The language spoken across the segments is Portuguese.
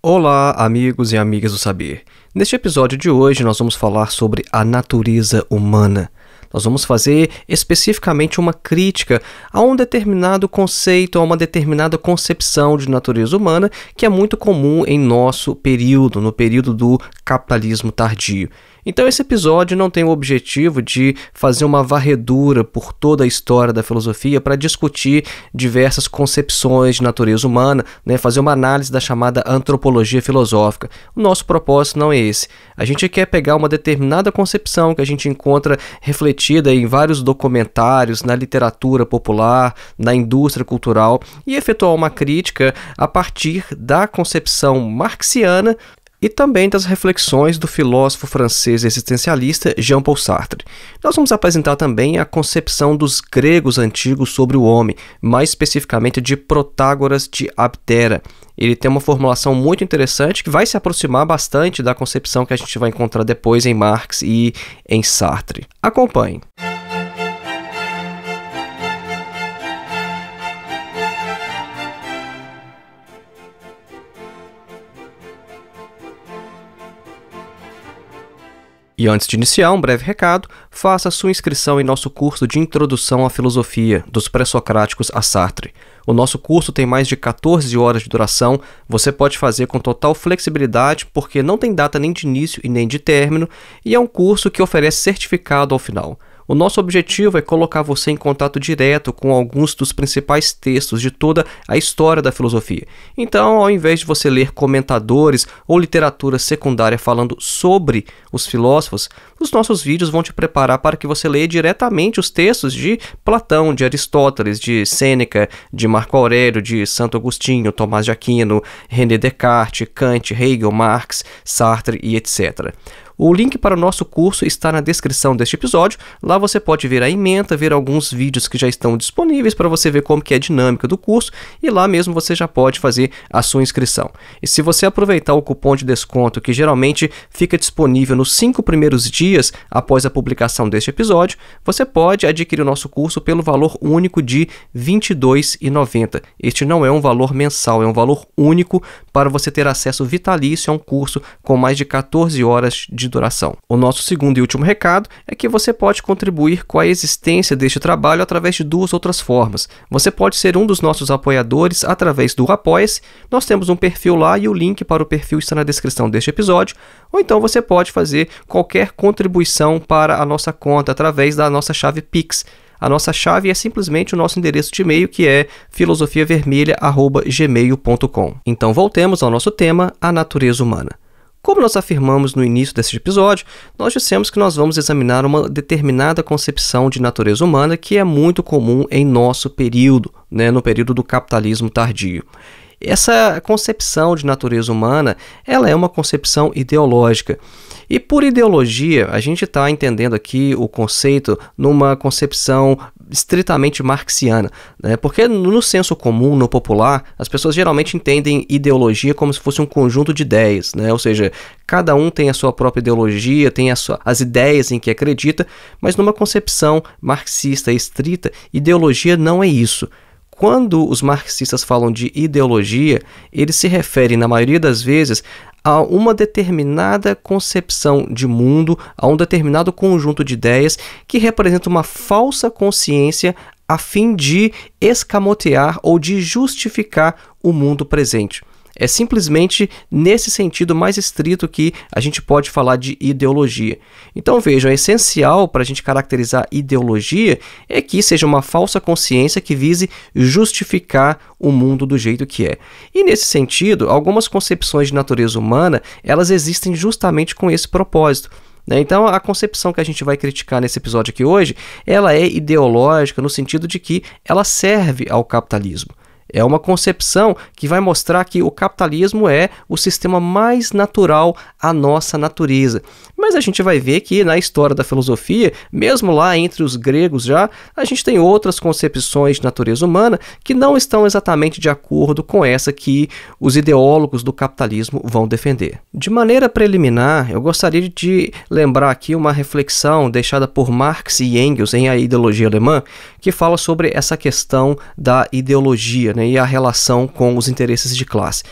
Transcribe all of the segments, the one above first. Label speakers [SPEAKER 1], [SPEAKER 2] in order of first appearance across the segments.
[SPEAKER 1] Olá, amigos e amigas do saber. Neste episódio de hoje nós vamos falar sobre a natureza humana. Nós vamos fazer especificamente uma crítica a um determinado conceito, a uma determinada concepção de natureza humana que é muito comum em nosso período, no período do capitalismo tardio. Então esse episódio não tem o objetivo de fazer uma varredura por toda a história da filosofia para discutir diversas concepções de natureza humana, fazer uma análise da chamada antropologia filosófica. O nosso propósito não é esse. A gente quer pegar uma determinada concepção que a gente encontra refletida em vários documentários, na literatura popular, na indústria cultural e efetuar uma crítica a partir da concepção marxiana e também das reflexões do filósofo francês existencialista Jean-Paul Sartre. Nós vamos apresentar também a concepção dos gregos antigos sobre o homem, mais especificamente de Protágoras de Abdera. Ele tem uma formulação muito interessante que vai se aproximar bastante da concepção que a gente vai encontrar depois em Marx e em Sartre. Acompanhe. E antes de iniciar, um breve recado, faça sua inscrição em nosso curso de Introdução à Filosofia, dos Pré-Socráticos a Sartre. O nosso curso tem mais de 14 horas de duração, você pode fazer com total flexibilidade porque não tem data nem de início e nem de término, e é um curso que oferece certificado ao final. O nosso objetivo é colocar você em contato direto com alguns dos principais textos de toda a história da filosofia. Então, ao invés de você ler comentadores ou literatura secundária falando sobre os filósofos, os nossos vídeos vão te preparar para que você leia diretamente os textos de Platão, de Aristóteles, de Sêneca, de Marco Aurélio, de Santo Agostinho, Tomás de Aquino, René Descartes, Kant, Hegel, Marx, Sartre e etc. O link para o nosso curso está na descrição deste episódio. Lá você pode ver a ementa, ver alguns vídeos que já estão disponíveis para você ver como que é a dinâmica do curso e lá mesmo você já pode fazer a sua inscrição. E se você aproveitar o cupom de desconto que geralmente fica disponível nos 5 primeiros dias após a publicação deste episódio, você pode adquirir o nosso curso pelo valor único de R$ 22,90. Este não é um valor mensal, é um valor único para você ter acesso vitalício a um curso com mais de 14 horas de duração. O nosso segundo e último recado é que você pode contribuir com a existência deste trabalho através de duas outras formas. Você pode ser um dos nossos apoiadores através do Apoia-se. Nós temos um perfil lá e o link para o perfil está na descrição deste episódio. Ou então você pode fazer qualquer contribuição para a nossa conta através da nossa chave Pix. A nossa chave é simplesmente o nosso endereço de e-mail, que é filosofiavermelha@gmail.com. Então voltemos ao nosso tema, a natureza humana. Como nós afirmamos no início deste episódio, nós dissemos que nós vamos examinar uma determinada concepção de natureza humana que é muito comum em nosso período, no período do capitalismo tardio. Essa concepção de natureza humana, ela é uma concepção ideológica. E por ideologia, a gente está entendendo aqui o conceito numa concepção estritamente marxiana, porque no senso comum, no popular, as pessoas geralmente entendem ideologia como se fosse um conjunto de ideias, ou seja, cada um tem a sua própria ideologia, tem as ideias em que acredita, mas numa concepção marxista estrita, ideologia não é isso. Quando os marxistas falam de ideologia, eles se referem, na maioria das vezes, a uma determinada concepção de mundo, a um determinado conjunto de ideias que representa uma falsa consciência a fim de escamotear ou de justificar o mundo presente. É simplesmente nesse sentido mais estrito que a gente pode falar de ideologia. Então vejam, é essencial para a gente caracterizar ideologia é que seja uma falsa consciência que vise justificar o mundo do jeito que é. E nesse sentido, algumas concepções de natureza humana, elas existem justamente com esse propósito. Então a concepção que a gente vai criticar nesse episódio aqui hoje, ela é ideológica no sentido de que ela serve ao capitalismo. É uma concepção que vai mostrar que o capitalismo é o sistema mais natural à nossa natureza. Mas a gente vai ver que na história da filosofia, mesmo lá entre os gregos já, a gente tem outras concepções de natureza humana que não estão exatamente de acordo com essa que os ideólogos do capitalismo vão defender. De maneira preliminar, eu gostaria de lembrar aqui uma reflexão deixada por Marx e Engels em A Ideologia Alemã, que fala sobre essa questão da ideologia, né, e a relação com os interesses de classe.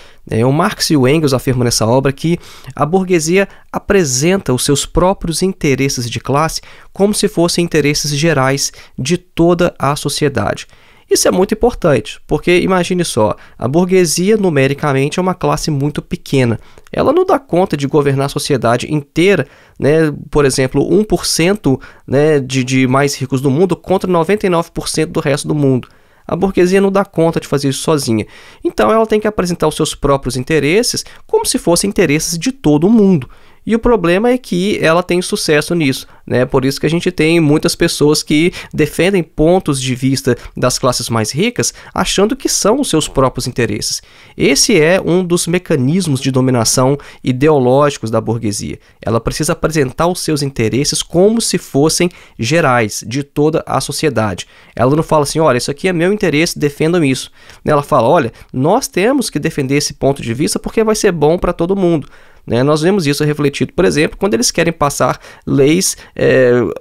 [SPEAKER 1] O Marx e o Engels afirmam nessa obra que a burguesia apresenta os seus próprios interesses de classe como se fossem interesses gerais de toda a sociedade. Isso é muito importante, porque imagine só, a burguesia numericamente é uma classe muito pequena. Ela não dá conta de governar a sociedade inteira, né? Por exemplo, 1%, né, de mais ricos do mundo contra 99% do resto do mundo. A burguesia não dá conta de fazer isso sozinha. Então ela tem que apresentar os seus próprios interesses como se fossem interesses de todo o mundo. E o problema é que ela tem sucesso nisso, né? Por isso que a gente tem muitas pessoas que defendem pontos de vista das classes mais ricas, achando que são os seus próprios interesses. Esse é um dos mecanismos de dominação ideológicos da burguesia. Ela precisa apresentar os seus interesses como se fossem gerais, de toda a sociedade. Ela não fala assim, olha, isso aqui é meu interesse, defendam isso. Ela fala, olha, nós temos que defender esse ponto de vista porque vai ser bom para todo mundo. Nós vemos isso refletido, por exemplo, quando eles querem passar leis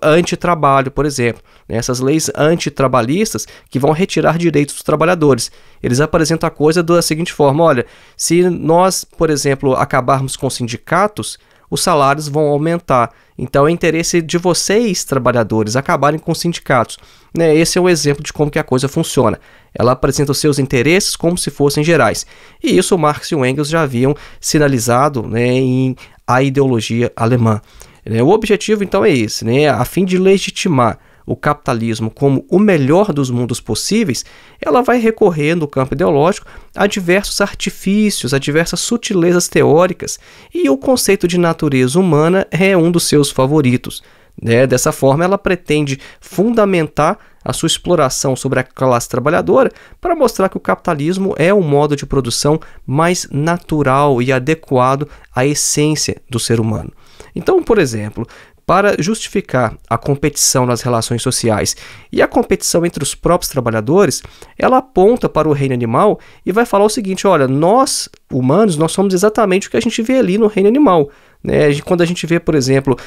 [SPEAKER 1] anti-trabalho, por exemplo. Essas leis antitrabalhistas que vão retirar direitos dos trabalhadores. Eles apresentam a coisa da seguinte forma, olha, se nós, por exemplo, acabarmos com sindicatos, os salários vão aumentar. Então é interesse de vocês, trabalhadores, acabarem com os sindicatos. Esse é um exemplo de como que a coisa funciona. Ela apresenta os seus interesses como se fossem gerais. E isso o Marx e o Engels já haviam sinalizado, em A Ideologia Alemã. O objetivo, então, é esse, a fim de legitimar o capitalismo como o melhor dos mundos possíveis, ela vai recorrer no campo ideológico a diversos artifícios, a diversas sutilezas teóricas, e o conceito de natureza humana é um dos seus favoritos. Dessa forma, ela pretende fundamentar a sua exploração sobre a classe trabalhadora para mostrar que o capitalismo é o modo de produção mais natural e adequado à essência do ser humano. Então, por exemplo, para justificar a competição nas relações sociais e a competição entre os próprios trabalhadores, ela aponta para o reino animal e vai falar o seguinte, olha, nós, humanos, nós somos exatamente o que a gente vê ali no reino animal. Quando a gente vê, por exemplo,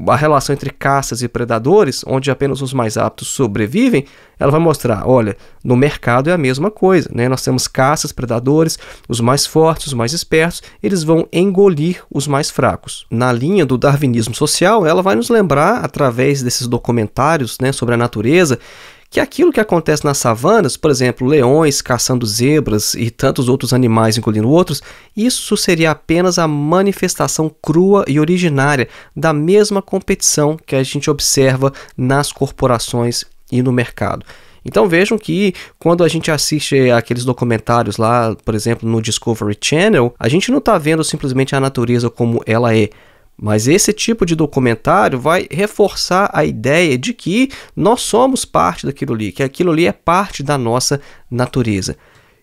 [SPEAKER 1] a relação entre caças e predadores, onde apenas os mais aptos sobrevivem, ela vai mostrar, olha, no mercado é a mesma coisa. Nós temos caças, predadores, os mais fortes, os mais espertos, eles vão engolir os mais fracos. Na linha do darwinismo social, ela vai nos lembrar, através desses documentários sobre a natureza, que aquilo que acontece nas savanas, por exemplo, leões caçando zebras e tantos outros animais engolindo outros, isso seria apenas a manifestação crua e originária da mesma competição que a gente observa nas corporações e no mercado. Então vejam que quando a gente assiste aqueles documentários lá, por exemplo, no Discovery Channel, a gente não está vendo simplesmente a natureza como ela é. Mas esse tipo de documentário vai reforçar a ideia de que nós somos parte daquilo ali, que aquilo ali é parte da nossa natureza.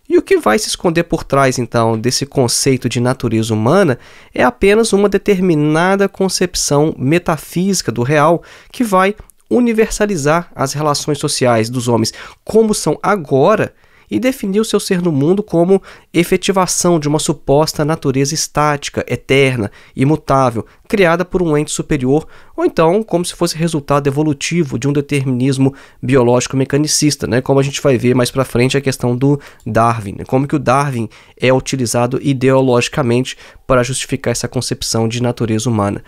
[SPEAKER 1] E o que vai se esconder por trás, então, desse conceito de natureza humana é apenas uma determinada concepção metafísica do real que vai universalizar as relações sociais dos homens como são agora e definir o seu ser no mundo como efetivação de uma suposta natureza estática, eterna, imutável, criada por um ente superior, ou então como se fosse resultado evolutivo de um determinismo biológico mecanicista, como a gente vai ver mais para frente a questão do Darwin, como que o Darwin é utilizado ideologicamente para justificar essa concepção de natureza humana.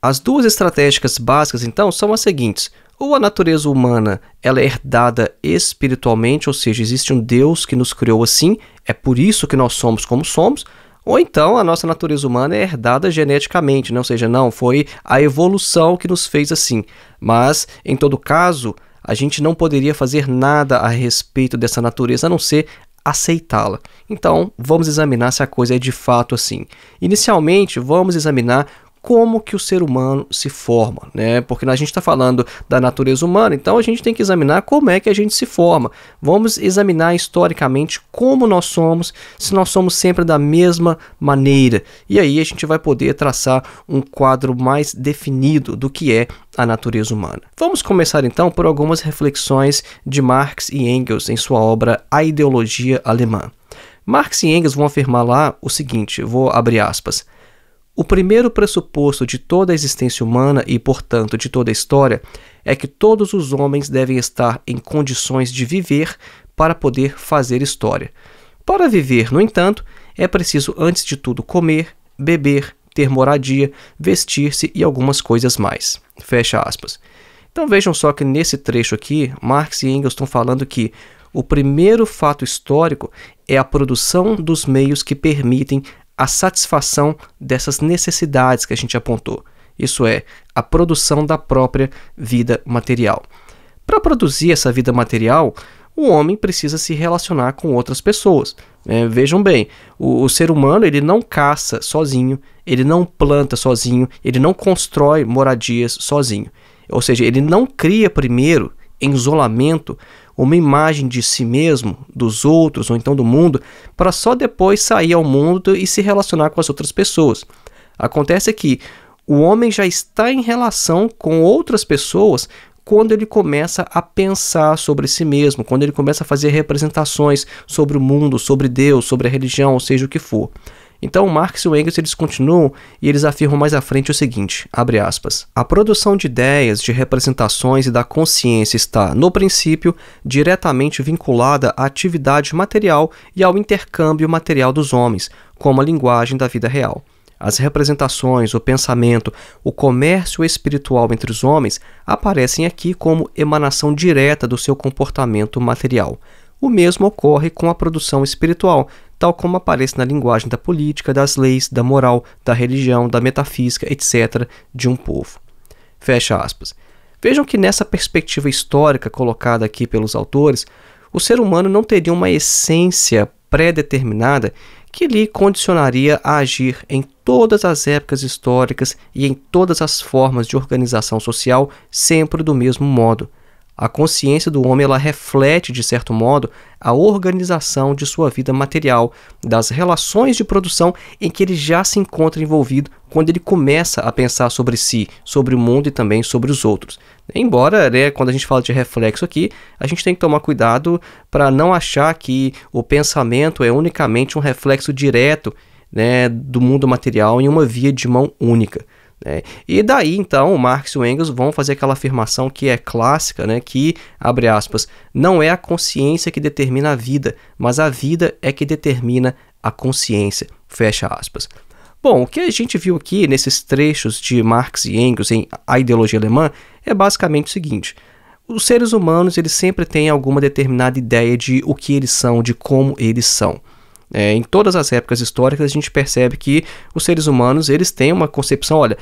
[SPEAKER 1] As duas estratégicas básicas, então, são as seguintes. Ou a natureza humana ela é herdada espiritualmente, ou seja, existe um Deus que nos criou assim, é por isso que nós somos como somos, ou então a nossa natureza humana é herdada geneticamente, ou seja, não, foi a evolução que nos fez assim. Mas, em todo caso, a gente não poderia fazer nada a respeito dessa natureza, a não ser aceitá-la. Então, vamos examinar se a coisa é de fato assim. Inicialmente, vamos examinar como que o ser humano se forma, Porque a gente está falando da natureza humana, então a gente tem que examinar como é que a gente se forma. Vamos examinar historicamente como nós somos, se nós somos sempre da mesma maneira. E aí a gente vai poder traçar um quadro mais definido do que é a natureza humana. Vamos começar então por algumas reflexões de Marx e Engels em sua obra A Ideologia Alemã. Marx e Engels vão afirmar lá o seguinte, vou abrir aspas. O primeiro pressuposto de toda a existência humana e, portanto, de toda a história é que todos os homens devem estar em condições de viver para poder fazer história. Para viver, no entanto, é preciso antes de tudo comer, beber, ter moradia, vestir-se e algumas coisas mais. Fecha aspas. Então vejam só que nesse trecho aqui, Marx e Engels estão falando que o primeiro fato histórico é a produção dos meios que permitem a satisfação dessas necessidades que a gente apontou. Isso é, a produção da própria vida material. Para produzir essa vida material, o homem precisa se relacionar com outras pessoas. Vejam bem, o ser humano ele não caça sozinho, ele não planta sozinho, ele não constrói moradias sozinho. Ou seja, ele não cria primeiro, em isolamento, uma imagem de si mesmo, dos outros ou então do mundo, para só depois sair ao mundo e se relacionar com as outras pessoas. Acontece que o homem já está em relação com outras pessoas quando ele começa a pensar sobre si mesmo, quando ele começa a fazer representações sobre o mundo, sobre Deus, sobre a religião, ou seja o que for. Então, Marx e o Engels eles continuam e eles afirmam mais à frente o seguinte, abre aspas, a produção de ideias, de representações e da consciência está, no princípio, diretamente vinculada à atividade material e ao intercâmbio material dos homens, como a linguagem da vida real. As representações, o pensamento, o comércio espiritual entre os homens aparecem aqui como emanação direta do seu comportamento material. O mesmo ocorre com a produção espiritual, tal como aparece na linguagem da política, das leis, da moral, da religião, da metafísica, etc., de um povo. Fecha aspas. Vejam que nessa perspectiva histórica colocada aqui pelos autores, o ser humano não teria uma essência pré-determinada que lhe condicionaria a agir em todas as épocas históricas e em todas as formas de organização social sempre do mesmo modo. A consciência do homem ela reflete, de certo modo, a organização de sua vida material, das relações de produção em que ele já se encontra envolvido quando ele começa a pensar sobre si, sobre o mundo e também sobre os outros. Embora, quando a gente fala de reflexo aqui, a gente tem que tomar cuidado para não achar que o pensamento é unicamente um reflexo direto, do mundo material em uma via de mão única. E daí, então, o Marx e o Engels vão fazer aquela afirmação que é clássica, que, abre aspas, não é a consciência que determina a vida, mas a vida é que determina a consciência, fecha aspas. Bom, o que a gente viu aqui nesses trechos de Marx e Engels em A Ideologia Alemã é basicamente o seguinte: os seres humanos eles sempre têm alguma determinada ideia de o que eles são, de como eles são. Em todas as épocas históricas a gente percebe que os seres humanos eles têm uma concepção, olha,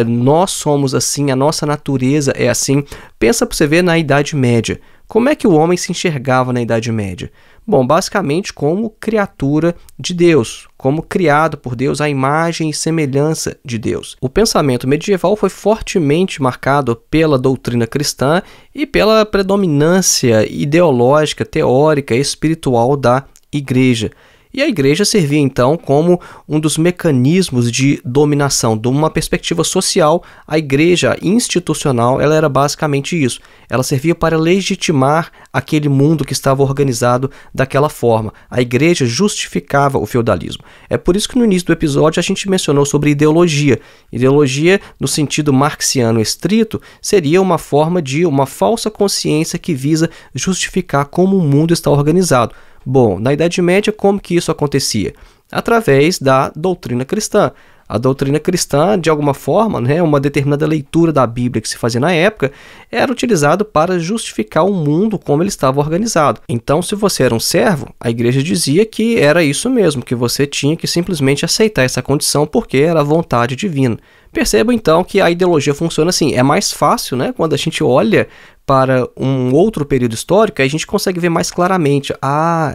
[SPEAKER 1] nós somos assim, a nossa natureza é assim. Pensa para você ver na Idade Média. Como é que o homem se enxergava na Idade Média? Bom, basicamente como criatura de Deus, como criado por Deus à imagem e semelhança de Deus. O pensamento medieval foi fortemente marcado pela doutrina cristã e pela predominância ideológica, teórica e espiritual da Igreja. E a igreja servia, então, como um dos mecanismos de dominação. De uma perspectiva social, a igreja institucional ela era basicamente isso. Ela servia para legitimar aquele mundo que estava organizado daquela forma. A igreja justificava o feudalismo. É por isso que no início do episódio a gente mencionou sobre ideologia. Ideologia, no sentido marxiano estrito, seria uma forma de uma falsa consciência que visa justificar como o mundo está organizado. Bom, na Idade Média, como que isso acontecia? Através da doutrina cristã. A doutrina cristã, de alguma forma, uma determinada leitura da Bíblia que se fazia na época, era utilizado para justificar o mundo como ele estava organizado. Então, se você era um servo, a igreja dizia que era isso mesmo, que você tinha que simplesmente aceitar essa condição porque era a vontade divina. Perceba, então, que a ideologia funciona assim. É mais fácil, quando a gente olha para um outro período histórico, aí a gente consegue ver mais claramente.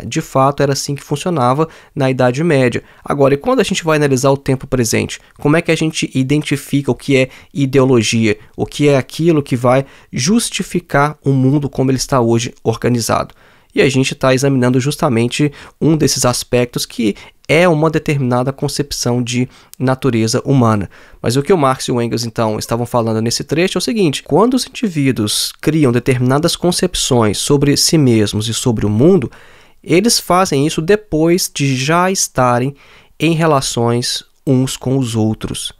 [SPEAKER 1] De fato, era assim que funcionava na Idade Média. Agora, e quando a gente vai analisar o tempo presente? Como é que a gente identifica o que é ideologia? O que é aquilo que vai justificar o mundo como ele está hoje organizado? E a gente está examinando justamente um desses aspectos que é uma determinada concepção de natureza humana. Mas o que o Marx e o Engels, então, estavam falando nesse trecho é o seguinte: quando os indivíduos criam determinadas concepções sobre si mesmos e sobre o mundo, eles fazem isso depois de já estarem em relações uns com os outros.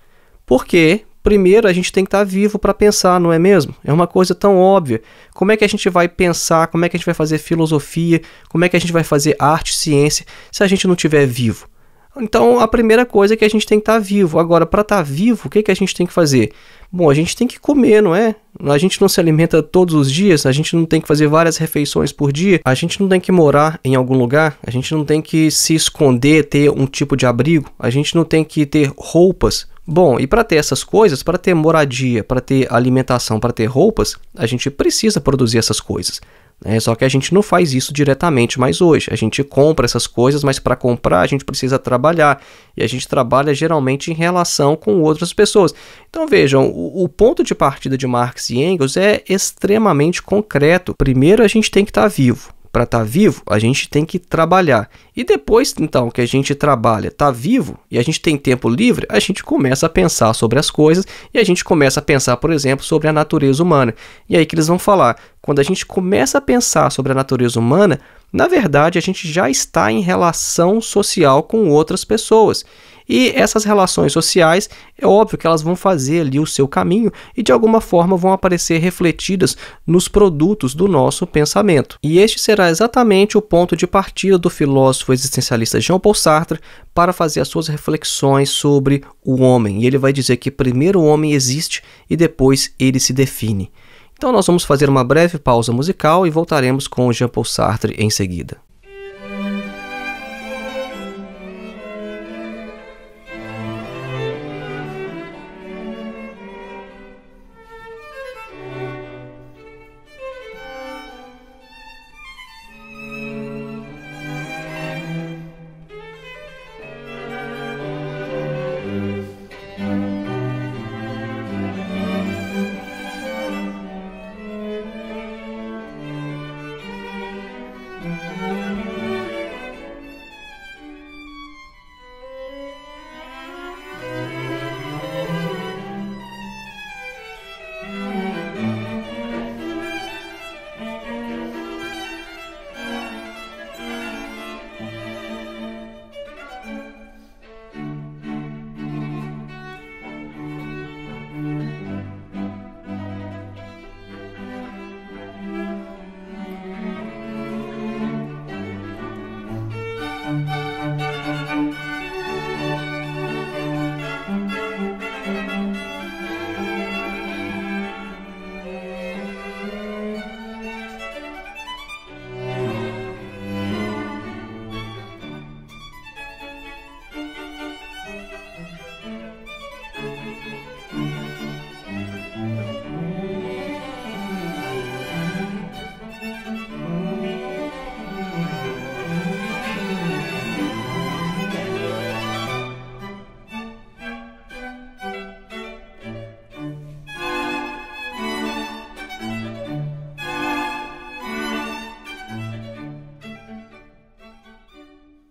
[SPEAKER 1] Por quê? Primeiro, a gente tem que estar vivo para pensar, não é mesmo? É uma coisa tão óbvia. Como é que a gente vai pensar, como é que a gente vai fazer filosofia, como é que a gente vai fazer arte, ciência, se a gente não estiver vivo? Então, a primeira coisa é que a gente tem que estar vivo. Agora, para estar vivo, o que a gente tem que fazer? Bom, a gente tem que comer, não é? A gente não se alimenta todos os dias, a gente não tem que fazer várias refeições por dia, a gente não tem que morar em algum lugar, a gente não tem que se esconder, ter um tipo de abrigo, a gente não tem que ter roupas. Bom, e para ter essas coisas, para ter moradia, para ter alimentação, para ter roupas, a gente precisa produzir essas coisas. Só que a gente não faz isso diretamente mais hoje. A gente compra essas coisas, mas para comprar a gente precisa trabalhar. E a gente trabalha geralmente em relação com outras pessoas. Então vejam, o ponto de partida de Marx e Engels é extremamente concreto. Primeiro a gente tem que estar vivo. Para estar vivo, a gente tem que trabalhar. E depois, então, que a gente trabalha, está vivo e a gente tem tempo livre, a gente começa a pensar sobre as coisas e a gente começa a pensar, por exemplo, sobre a natureza humana. E aí que eles vão falar, quando a gente começa a pensar sobre a natureza humana, na verdade, a gente já está em relação social com outras pessoas. E essas relações sociais, é óbvio que elas vão fazer ali o seu caminho e de alguma forma vão aparecer refletidas nos produtos do nosso pensamento. E este será exatamente o ponto de partida do filósofo existencialista Jean-Paul Sartre para fazer as suas reflexões sobre o homem. E ele vai dizer que primeiro o homem existe e depois ele se define. Então nós vamos fazer uma breve pausa musical e voltaremos com Jean-Paul Sartre em seguida.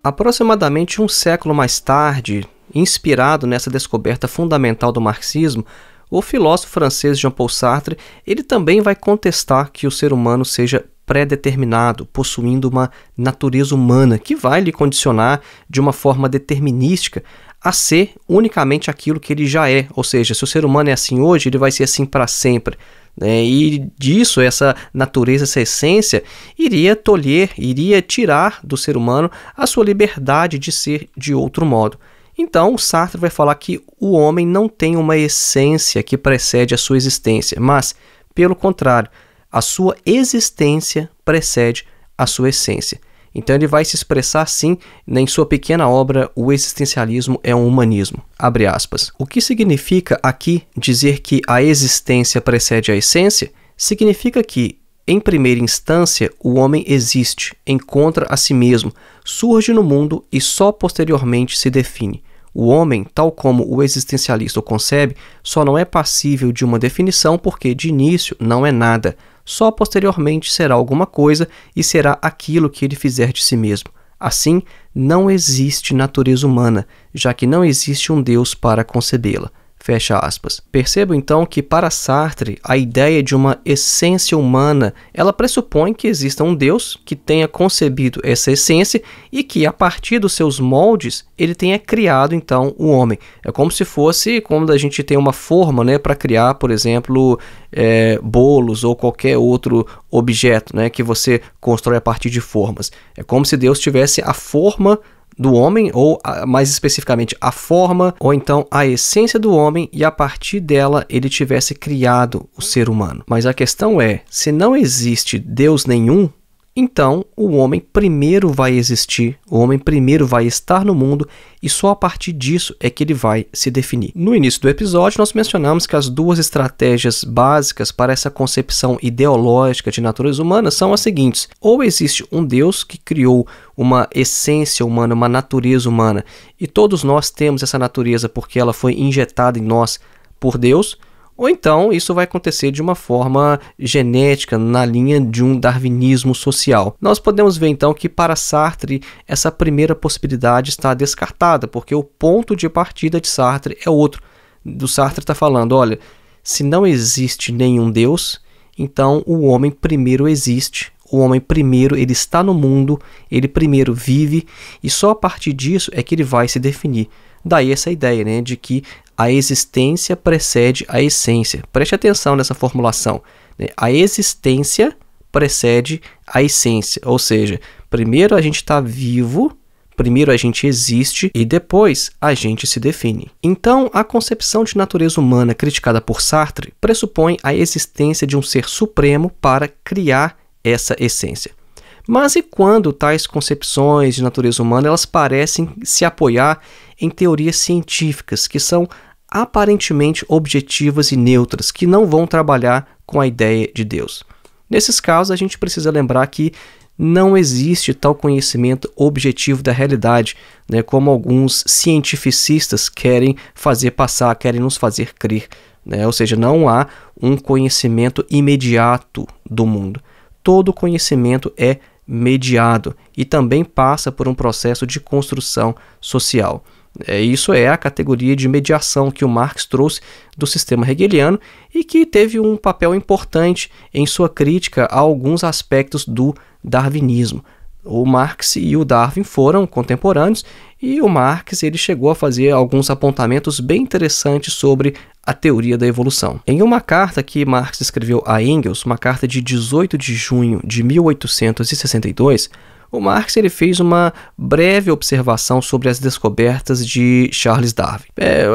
[SPEAKER 1] Aproximadamente um século mais tarde, inspirado nessa descoberta fundamental do marxismo, o filósofo francês Jean-Paul Sartre, ele também vai contestar que o ser humano seja pré-determinado, possuindo uma natureza humana que vai lhe condicionar de uma forma determinística a ser unicamente aquilo que ele já é. Ou seja, se o ser humano é assim hoje, ele vai ser assim para sempre. E disso, essa natureza, essa essência, iria tolher, iria tirar do ser humano a sua liberdade de ser de outro modo. Então, o Sartre vai falar que o homem não tem uma essência que precede a sua existência, mas, pelo contrário, a sua existência precede a sua essência. Então ele vai se expressar assim em sua pequena obra O Existencialismo é um Humanismo, abre aspas. O que significa aqui dizer que a existência precede a essência? Significa que, em primeira instância, o homem existe, encontra a si mesmo, surge no mundo e só posteriormente se define. O homem, tal como o existencialista o concebe, só não é passível de uma definição porque, de início, não é nada. Só posteriormente será alguma coisa e será aquilo que ele fizer de si mesmo. Assim, não existe natureza humana, já que não existe um Deus para concebê-la. Fecha aspas. Percebo então que para Sartre a ideia de uma essência humana, ela pressupõe que exista um Deus que tenha concebido essa essência e que a partir dos seus moldes ele tenha criado então o homem. É como se fosse quando a gente tem uma forma, né, para criar, por exemplo, bolos ou qualquer outro objeto, né, que você constrói a partir de formas. É como se Deus tivesse a forma do homem, ou mais especificamente a forma, ou então a essência do homem, e a partir dela ele tivesse criado o ser humano. Mas a questão é, se não existe Deus nenhum, então o homem primeiro vai existir, o homem primeiro vai estar no mundo e só a partir disso é que ele vai se definir. No início do episódio nós mencionamos que as duas estratégias básicas para essa concepção ideológica de natureza humana são as seguintes: ou existe um Deus que criou uma essência humana, uma natureza humana, e todos nós temos essa natureza porque ela foi injetada em nós por Deus, ou então isso vai acontecer de uma forma genética, na linha de um darwinismo social. Nós podemos ver então que para Sartre essa primeira possibilidade está descartada, porque o ponto de partida de Sartre é outro. Do Sartre está falando, olha, se não existe nenhum Deus, então o homem primeiro existe. O homem primeiro, ele está no mundo, ele primeiro vive, e só a partir disso é que ele vai se definir. Daí essa ideia, né, de que a existência precede a essência. Preste atenção nessa formulação, né? A existência precede a essência, ou seja, primeiro a gente está vivo, primeiro a gente existe e depois a gente se define. Então, a concepção de natureza humana criticada por Sartre pressupõe a existência de um ser supremo para criar essa essência. Mas e quando tais concepções de natureza humana elas parecem se apoiar em teorias científicas que são aparentemente objetivas e neutras, que não vão trabalhar com a ideia de Deus? Nesses casos, a gente precisa lembrar que não existe tal conhecimento objetivo da realidade, né, como alguns cientificistas querem fazer passar, querem nos fazer crer, né? Ou seja, não há um conhecimento imediato do mundo. Todo conhecimento é mediado e também passa por um processo de construção social. Isso é a categoria de mediação que o Marx trouxe do sistema hegeliano e que teve um papel importante em sua crítica a alguns aspectos do darwinismo. O Marx e o Darwin foram contemporâneos e o Marx ele chegou a fazer alguns apontamentos bem interessantes sobre a teoria da evolução. Em uma carta que Marx escreveu a Engels, uma carta de 18 de junho de 1862, o Marx ele fez uma breve observação sobre as descobertas de Charles Darwin.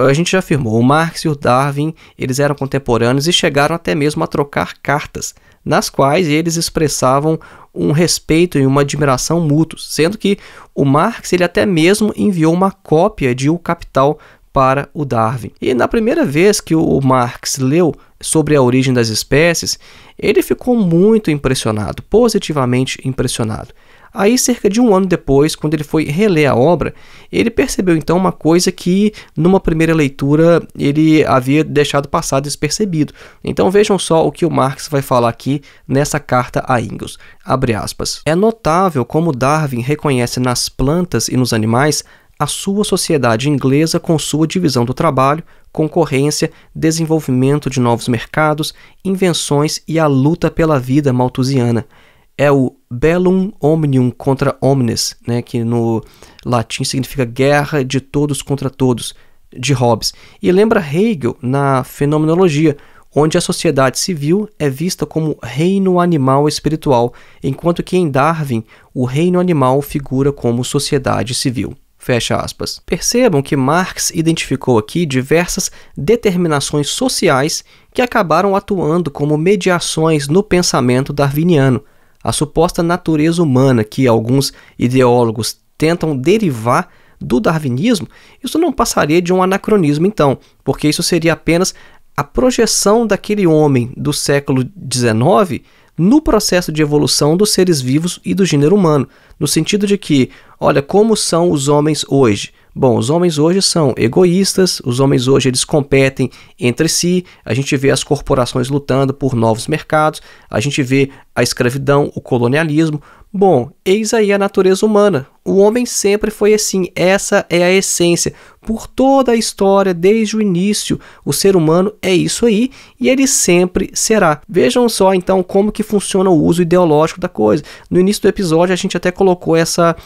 [SPEAKER 1] A gente já afirmou, o Marx e o Darwin eles eram contemporâneos e chegaram até mesmo a trocar cartas, nas quais eles expressavam um respeito e uma admiração mútuos, sendo que o Marx ele até mesmo enviou uma cópia de O Capital para o Darwin. E na primeira vez que o Marx leu sobre a origem das espécies, ele ficou muito impressionado, positivamente impressionado. Aí, cerca de um ano depois, quando ele foi reler a obra, ele percebeu então uma coisa que, numa primeira leitura, ele havia deixado passar despercebido. Então vejam só o que o Marx vai falar aqui nessa carta a Engels. Abre aspas. É notável como Darwin reconhece nas plantas e nos animais a sua sociedade inglesa com sua divisão do trabalho, concorrência, desenvolvimento de novos mercados, invenções e a luta pela vida malthusiana. É o bellum omnium contra omnes, né, que no latim significa guerra de todos contra todos, de Hobbes. E lembra Hegel na Fenomenologia, onde a sociedade civil é vista como reino animal espiritual, enquanto que em Darwin o reino animal figura como sociedade civil. Fecha aspas. Percebam que Marx identificou aqui diversas determinações sociais que acabaram atuando como mediações no pensamento darwiniano. A suposta natureza humana que alguns ideólogos tentam derivar do darwinismo, isso não passaria de um anacronismo então, porque isso seria apenas a projeção daquele homem do século XIX no processo de evolução dos seres vivos e do gênero humano, no sentido de que, olha, como são os homens hoje? Bom, os homens hoje são egoístas, os homens hoje eles competem entre si, a gente vê as corporações lutando por novos mercados, a gente vê a escravidão, o colonialismo. Bom, eis aí a natureza humana. O homem sempre foi assim, essa é a essência. Por toda a história, desde o início, o ser humano é isso aí e ele sempre será. Vejam só então como que funciona o uso ideológico da coisa. No início do episódio a gente até colocou essa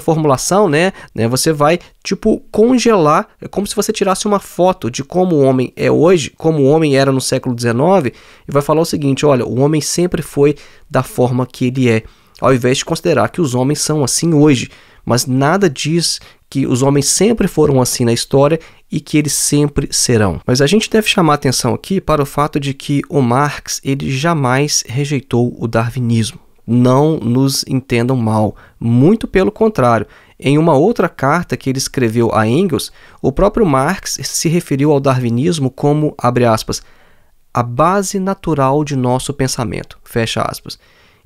[SPEAKER 1] formulação, né? Você vai tipo congelar, é como se você tirasse uma foto de como o homem é hoje, como o homem era no século XIX, e vai falar o seguinte: olha, o homem sempre foi da forma que ele é, ao invés de considerar que os homens são assim hoje. Mas nada diz que os homens sempre foram assim na história e que eles sempre serão. Mas a gente deve chamar atenção aqui para o fato de que o Marx ele jamais rejeitou o darwinismo. Não nos entendam mal, muito pelo contrário. Em uma outra carta que ele escreveu a Engels, o próprio Marx se referiu ao darwinismo como, abre aspas, a base natural de nosso pensamento, fecha aspas.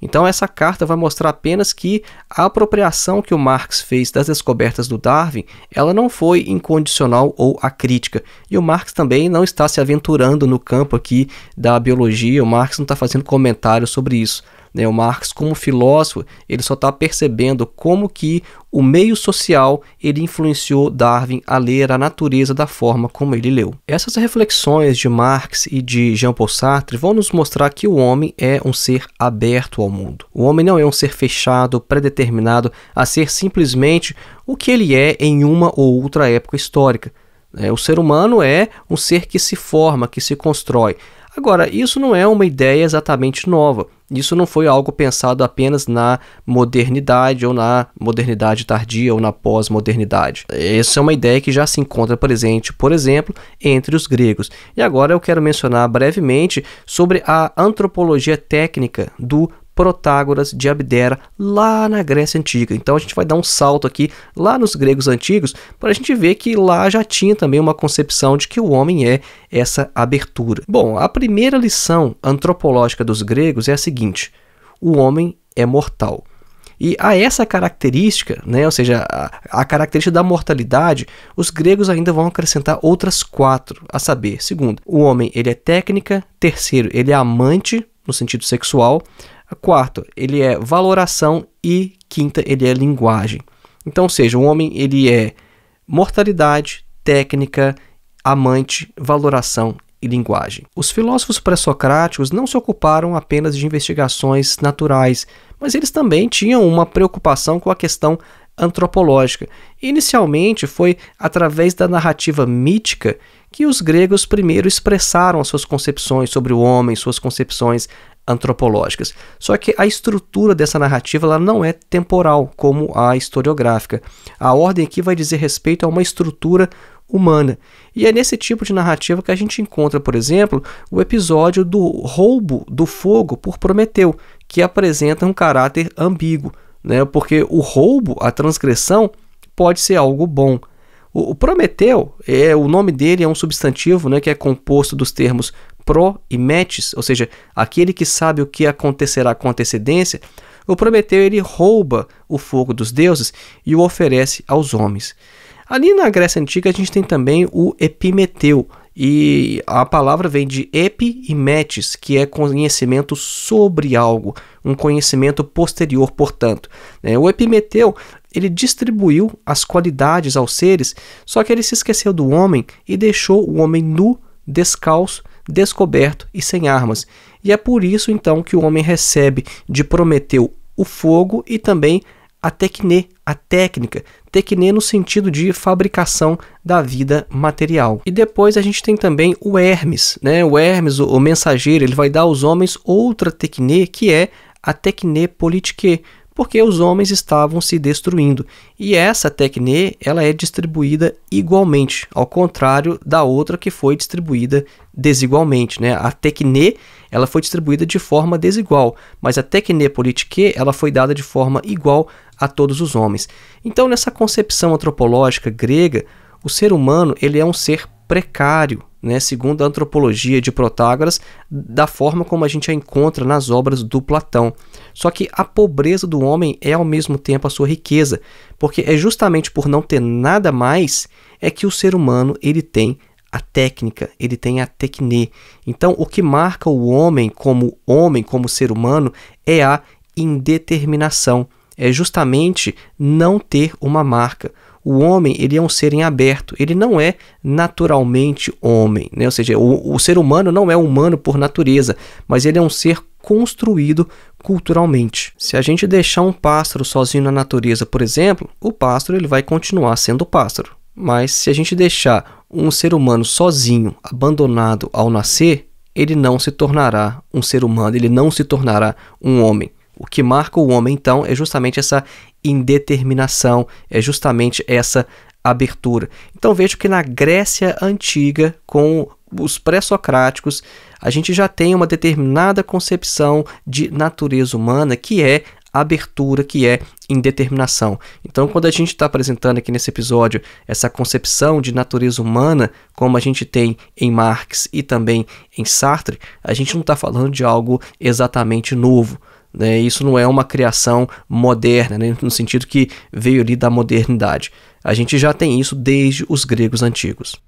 [SPEAKER 1] Então essa carta vai mostrar apenas que a apropriação que o Marx fez das descobertas do Darwin, ela não foi incondicional ou acrítica. E o Marx também não está se aventurando no campo aqui da biologia, o Marx não está fazendo comentário sobre isso. O Marx, como filósofo, ele só está percebendo como que o meio social ele influenciou Darwin a ler a natureza da forma como ele leu. Essas reflexões de Marx e de Jean-Paul Sartre vão nos mostrar que o homem é um ser aberto ao mundo. O homem não é um ser fechado, predeterminado a ser simplesmente o que ele é em uma ou outra época histórica. O ser humano é um ser que se forma, que se constrói. Agora, isso não é uma ideia exatamente nova. Isso não foi algo pensado apenas na modernidade ou na modernidade tardia ou na pós-modernidade. Essa é uma ideia que já se encontra presente, por exemplo, entre os gregos. E agora eu quero mencionar brevemente sobre a antropologia técnica do Protágoras de Abdera, lá na Grécia Antiga. Então a gente vai dar um salto aqui lá nos gregos antigos para a gente ver que lá já tinha também uma concepção de que o homem é essa abertura. Bom, a primeira lição antropológica dos gregos é a seguinte: o homem é mortal. E a essa característica, ou seja, a característica da mortalidade, os gregos ainda vão acrescentar outras 4, a saber, segundo, o homem ele é técnica, terceiro, ele é amante, no sentido sexual, quarto, ele é valoração e quinta, ele é linguagem. Então, ou seja, o homem ele é mortalidade, técnica, amante, valoração e linguagem. Os filósofos pré-socráticos não se ocuparam apenas de investigações naturais, mas eles também tinham uma preocupação com a questão antropológica. Inicialmente foi através da narrativa mítica que os gregos primeiro expressaram as suas concepções sobre o homem, suas concepções antropológicas. Só que a estrutura dessa narrativa ela não é temporal, como a historiográfica. A ordem aqui vai dizer respeito a uma estrutura humana. E é nesse tipo de narrativa que a gente encontra, por exemplo, o episódio do roubo do fogo por Prometeu, que apresenta um caráter ambíguo, porque o roubo, a transgressão, pode ser algo bom. O Prometeu, o nome dele é um substantivo que é composto dos termos pro e metes, ou seja, aquele que sabe o que acontecerá com antecedência. O Prometeu ele rouba o fogo dos deuses e o oferece aos homens. Ali na Grécia Antiga a gente tem também o Epimeteu, e a palavra vem de epi e metes, que é conhecimento sobre algo, um conhecimento posterior, portanto. O Epimeteu ele distribuiu as qualidades aos seres, só que ele se esqueceu do homem e deixou o homem nu, descalço, descoberto e sem armas. E é por isso então que o homem recebe de Prometeu o fogo e também a tekné, a técnica. Tekné no sentido de fabricação da vida material. E depois a gente tem também o Hermes, O Hermes, o mensageiro, ele vai dar aos homens outra tekné, que é a tekné politiké, porque os homens estavam se destruindo. E essa tekné, ela é distribuída igualmente, ao contrário da outra que foi distribuída desigualmente. A tekné, ela foi distribuída de forma desigual, mas a tekné politiké, ela foi dada de forma igual a todos os homens. Então, nessa concepção antropológica grega, o ser humano ele é um ser precário, segundo a antropologia de Protágoras, da forma como a gente a encontra nas obras do Platão. Só que a pobreza do homem é ao mesmo tempo a sua riqueza, porque é justamente por não ter nada mais é que o ser humano ele tem a técnica, ele tem a tekné. Então, o que marca o homem como ser humano é a indeterminação. é justamente não ter uma marca. O homem, ele é um ser em aberto, ele não é naturalmente homem, né? Ou seja, o ser humano não é humano por natureza, mas ele é um ser construído culturalmente. Se a gente deixar um pássaro sozinho na natureza, por exemplo, o pássaro ele vai continuar sendo pássaro. Mas se a gente deixar um ser humano sozinho, abandonado ao nascer, ele não se tornará um ser humano, ele não se tornará um homem. O que marca o homem, então, é justamente essa indeterminação, é justamente essa abertura. Então vejo que na Grécia Antiga, com os pré-socráticos, a gente já tem uma determinada concepção de natureza humana que é abertura, que é indeterminação. Então, quando a gente está apresentando aqui nesse episódio essa concepção de natureza humana, como a gente tem em Marx e também em Sartre, a gente não está falando de algo exatamente novo. Né? Isso não é uma criação moderna, né? No sentido que veio ali da modernidade. A gente já tem isso desde os gregos antigos.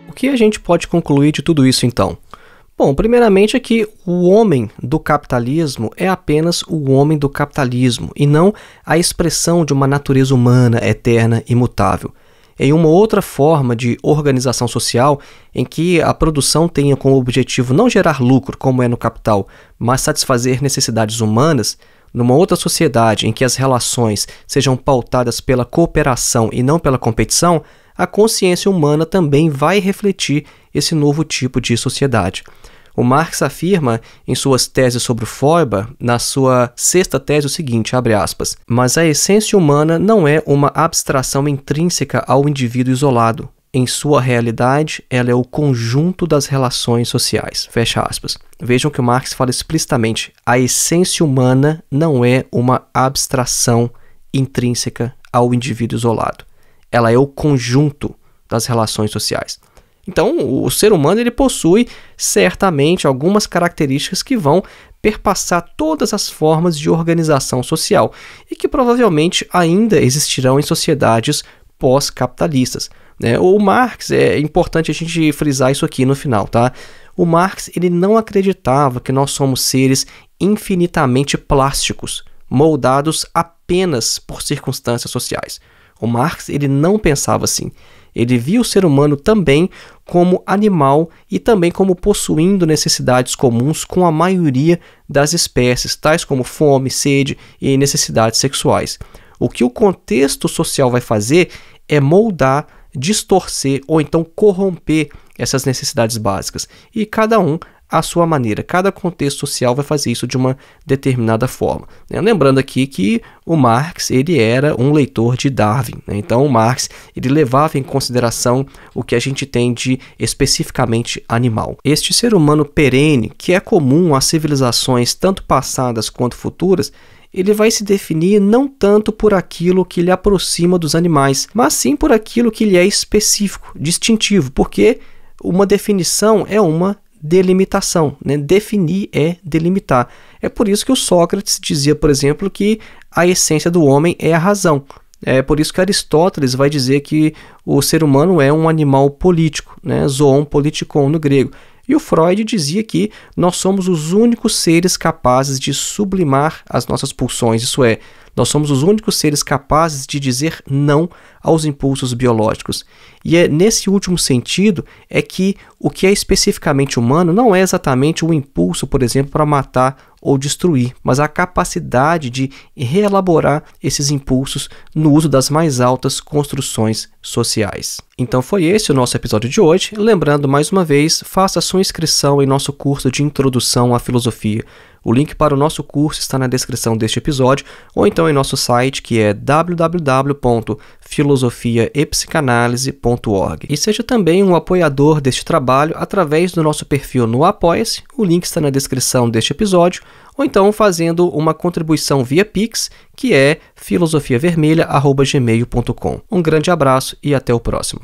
[SPEAKER 1] O que a gente pode concluir de tudo isso então? Bom, primeiramente é que o homem do capitalismo é apenas o homem do capitalismo e não a expressão de uma natureza humana eterna e imutável. Em uma outra forma de organização social, em que a produção tenha como objetivo não gerar lucro, como é no capital, mas satisfazer necessidades humanas, numa outra sociedade em que as relações sejam pautadas pela cooperação e não pela competição, a consciência humana também vai refletir esse novo tipo de sociedade. O Marx afirma em suas teses sobre o Feuerbach, na sua sexta tese, o seguinte, abre aspas, mas a essência humana não é uma abstração intrínseca ao indivíduo isolado. Em sua realidade, ela é o conjunto das relações sociais. Fecha aspas. Vejam que o Marx fala explicitamente, a essência humana não é uma abstração intrínseca ao indivíduo isolado. Ela é o conjunto das relações sociais. Então, o ser humano ele possui certamente algumas características que vão perpassar todas as formas de organização social e que provavelmente ainda existirão em sociedades pós-capitalistas. Né? O Marx, é importante a gente frisar isso aqui no final, tá? O Marx ele não acreditava que nós somos seres infinitamente plásticos, moldados apenas por circunstâncias sociais. O Marx ele não pensava assim. Ele via o ser humano também como animal e também como possuindo necessidades comuns com a maioria das espécies, tais como fome, sede e necessidades sexuais. O que o contexto social vai fazer é moldar, distorcer ou então corromper essas necessidades básicas. E cada um à sua maneira. Cada contexto social vai fazer isso de uma determinada forma. Lembrando aqui que o Marx ele era um leitor de Darwin. Então o Marx ele levava em consideração o que a gente tem de especificamente animal. Este ser humano perene, que é comum às civilizações tanto passadas quanto futuras, ele vai se definir não tanto por aquilo que lhe aproxima dos animais, mas sim por aquilo que lhe é específico, distintivo, porque uma definição é uma delimitação, né? Definir é delimitar. É por isso que o Sócrates dizia, por exemplo, que a essência do homem é a razão. É por isso que Aristóteles vai dizer que o ser humano é um animal político, né? Zoon politikon no grego. E o Freud dizia que nós somos os únicos seres capazes de sublimar as nossas pulsões, isso é, nós somos os únicos seres capazes de dizer não aos impulsos biológicos. E é nesse último sentido é que o que é especificamente humano não é exatamente o impulso, por exemplo, para matar ou destruir, mas a capacidade de reelaborar esses impulsos no uso das mais altas construções sociais. Então foi esse o nosso episódio de hoje. Lembrando mais uma vez, faça sua inscrição em nosso curso de Introdução à Filosofia. O link para o nosso curso está na descrição deste episódio, ou então em nosso site, que é www.filosofiaepsicanalise.org. E seja também um apoiador deste trabalho através do nosso perfil no Apoia-se, o link está na descrição deste episódio, ou então fazendo uma contribuição via Pix, que é filosofiavermelha@gmail.com. Um grande abraço e até o próximo.